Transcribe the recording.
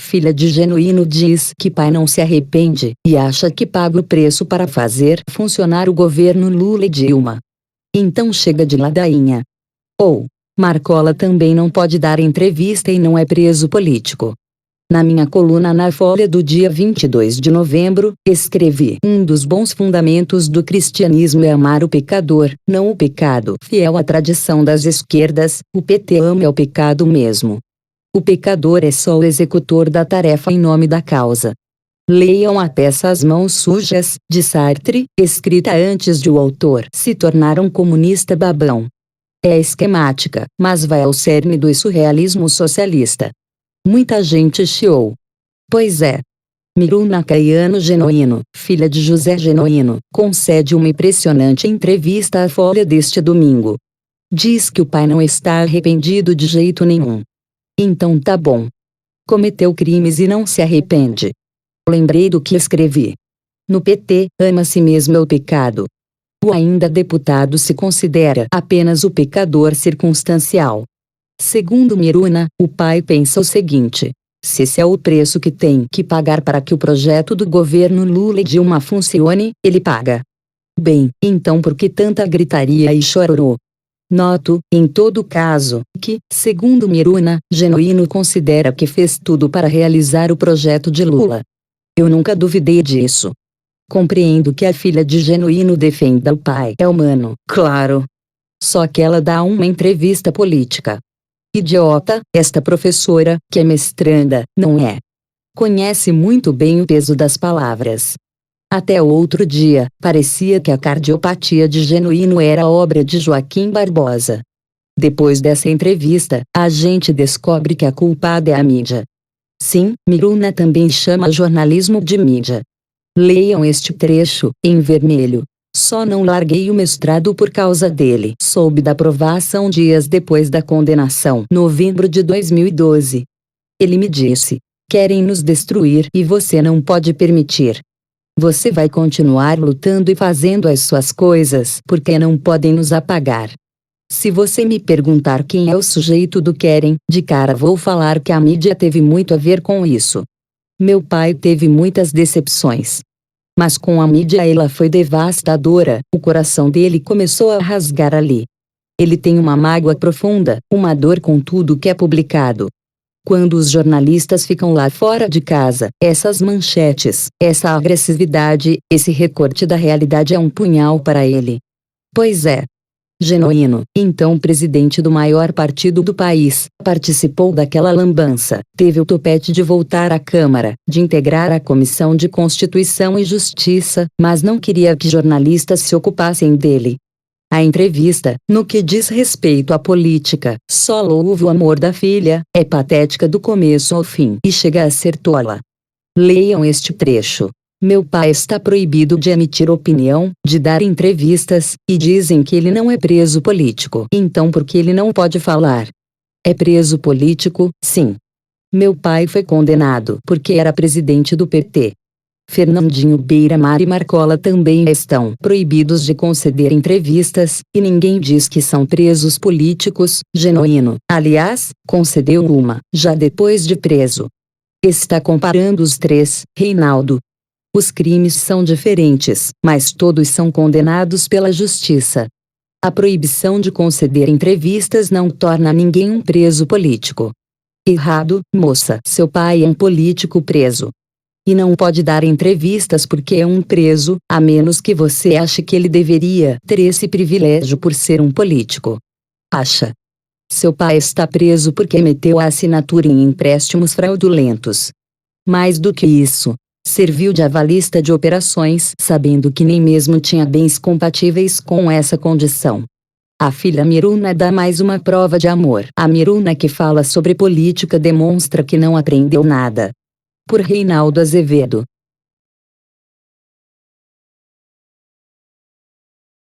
filha de Genuíno diz que pai não se arrepende e acha que paga o preço para fazer funcionar o governo Lula e Dilma. Então chega de ladainha. Marcola também não pode dar entrevista e não é preso político. Na minha coluna na Folha do dia 22 de novembro, escrevi: um dos bons fundamentos do cristianismo é amar o pecador, não o pecado. Fiel à tradição das esquerdas, o PT ama o pecado mesmo. O pecador é só o executor da tarefa em nome da causa. Leiam a peça As Mãos Sujas, de Sartre, escrita antes de o autor se tornar um comunista babão. É esquemática, mas vai ao cerne do surrealismo socialista. Muita gente chiou. Pois é. Miruna Caiano Genuíno, filha de José Genuíno, concede uma impressionante entrevista à Folha deste domingo. Diz que o pai não está arrependido de jeito nenhum. Então tá bom. Cometeu crimes e não se arrepende. Lembrei do que escrevi. No PT, ama-se mesmo o pecado. O ainda deputado se considera apenas o pecador circunstancial. Segundo Miruna, o pai pensa o seguinte: se esse é o preço que tem que pagar para que o projeto do governo Lula e Dilma funcione, ele paga. Bem, então por que tanta gritaria e chororô? Noto, em todo caso, que, segundo Miruna, Genuíno considera que fez tudo para realizar o projeto de Lula. Eu nunca duvidei disso. Compreendo que a filha de Genuíno defenda o pai. É humano, claro. Só que ela dá uma entrevista política. Idiota, esta professora, que é mestranda, não é? Conhece muito bem o peso das palavras. Até outro dia, parecia que a cardiopatia de Genuíno era obra de Joaquim Barbosa. Depois dessa entrevista, a gente descobre que a culpada é a mídia. Sim, Miruna também chama jornalismo de mídia. Leiam este trecho, em vermelho. Só não larguei o mestrado por causa dele. Soube da aprovação dias depois da condenação, novembro de 2012. Ele me disse: querem nos destruir e você não pode permitir. Você vai continuar lutando e fazendo as suas coisas porque não podem nos apagar. Se você me perguntar quem é o sujeito do querem, de cara vou falar que a mídia teve muito a ver com isso. Meu pai teve muitas decepções. Mas com a mídia ela foi devastadora, o coração dele começou a rasgar ali. Ele tem uma mágoa profunda, uma dor com tudo que é publicado. Quando os jornalistas ficam lá fora de casa, essas manchetes, essa agressividade, esse recorte da realidade é um punhal para ele. Pois é. Genuíno, então presidente do maior partido do país, participou daquela lambança, teve o topete de voltar à Câmara, de integrar a Comissão de Constituição e Justiça, mas não queria que jornalistas se ocupassem dele. A entrevista, no que diz respeito à política, só louva o amor da filha, é patética do começo ao fim e chega a ser tola. Leiam este trecho. Meu pai está proibido de emitir opinião, de dar entrevistas, e dizem que ele não é preso político. Então por que ele não pode falar? É preso político, sim. Meu pai foi condenado porque era presidente do PT. Fernandinho Beiramar e Marcola também estão proibidos de conceder entrevistas, e ninguém diz que são presos políticos. Genuíno, aliás, concedeu uma, já depois de preso. Está comparando os três, Reinaldo. Os crimes são diferentes, mas todos são condenados pela justiça. A proibição de conceder entrevistas não torna ninguém um preso político. Errado, moça. Seu pai é um político preso. E não pode dar entrevistas porque é um preso, a menos que você ache que ele deveria ter esse privilégio por ser um político. Acha? Seu pai está preso porque meteu a assinatura em empréstimos fraudulentos. Mais do que isso, serviu de avalista de operações sabendo que nem mesmo tinha bens compatíveis com essa condição. A filha Miruna dá mais uma prova de amor. A Miruna que fala sobre política demonstra que não aprendeu nada. Por Reinaldo Azevedo.